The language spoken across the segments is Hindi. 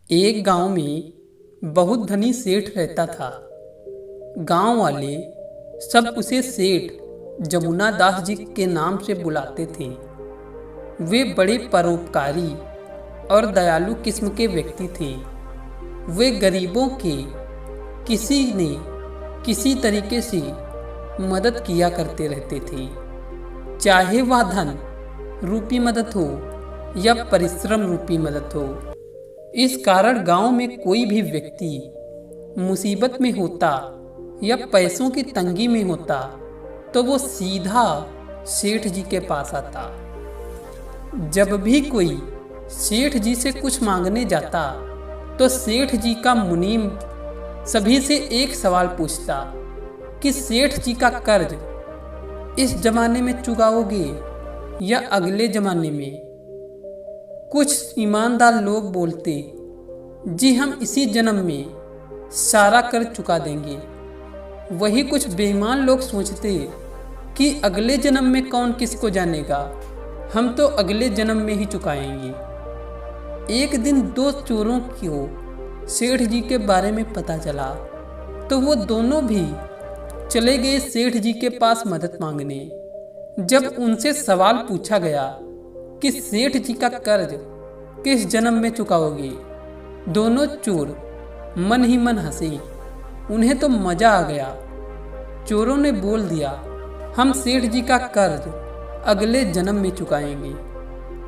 एक गांव में बहुत धनी सेठ रहता था। गांव वाले सब उसे सेठ जमुना दास जी के नाम से बुलाते थे। वे बड़े परोपकारी और दयालु किस्म के व्यक्ति थे। वे गरीबों के किसी न किसी तरीके से मदद किया करते रहते थे, चाहे वह धन रूपी मदद हो या परिश्रम रूपी मदद हो। इस कारण गांव में कोई भी व्यक्ति मुसीबत में होता या पैसों की तंगी में होता तो वो सीधा सेठ जी के पास आता। जब भी कोई सेठ जी से कुछ मांगने जाता तो सेठ जी का मुनीम सभी से एक सवाल पूछता कि सेठ जी का कर्ज इस जमाने में चुकाओगे या अगले जमाने में। कुछ ईमानदार लोग बोलते, जी हम इसी जन्म में सारा कर्ज चुका देंगे। वही कुछ बेईमान लोग सोचते कि अगले जन्म में कौन किसको जानेगा, हम तो अगले जन्म में ही चुकाएंगे। एक दिन दो चोरों को सेठ जी के बारे में पता चला तो वो दोनों भी चले गए सेठ जी के पास मदद मांगने। जब उनसे सवाल पूछा गया कि सेठ जी का कर्ज किस जन्म में चुकाओगे, दोनों चोर मन ही मन हंसे। उन्हें तो मजा आ गया। चोरों ने बोल दिया, हम सेठ जी का कर्ज अगले जन्म में चुकाएंगे।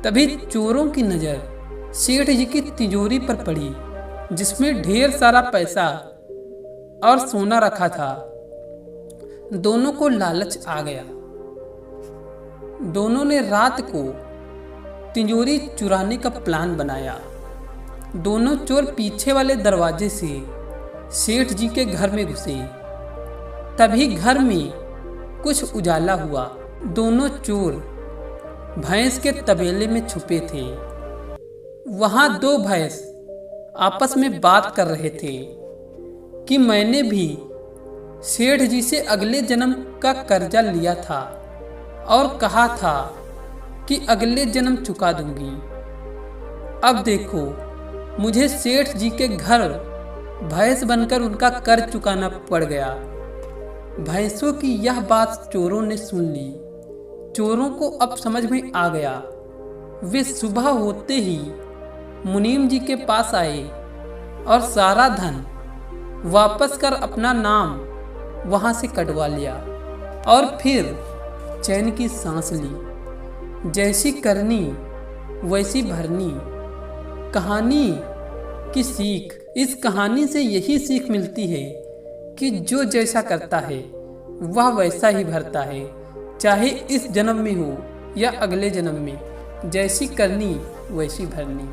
तभी चोरों की नज़र सेठ जी की तिजोरी पर पड़ी, जिसमें ढेर सारा पैसा और सोना रखा था। दोनों को लालच आ गया। दोनों ने रात को तिजोरी चुराने का प्लान बनाया। दोनों चोर पीछे वाले दरवाजे से सेठ जी के घर में घुसे। तभी घर में कुछ उजाला हुआ। दोनों चोर भैंस के तबेले में छुपे थे। वहां दो भैंस आपस में बात कर रहे थे कि मैंने भी सेठ जी से अगले जन्म का कर्जा लिया था और कहा था कि अगले जन्म चुका दूंगी। अब देखो, मुझे सेठ जी के घर भैंस बनकर उनका कर्ज चुकाना पड़ गया। भैंसों की यह बात चोरों ने सुन ली। चोरों को अब समझ में आ गया। वे सुबह होते ही मुनीम जी के पास आए और सारा धन वापस कर अपना नाम वहां से कटवा लिया और फिर चैन की सांस ली। जैसी करनी वैसी भरनी। कहानी की सीख, इस कहानी से यही सीख मिलती है कि जो जैसा करता है वह वैसा ही भरता है, चाहे इस जन्म में हो या अगले जन्म में। जैसी करनी वैसी भरनी।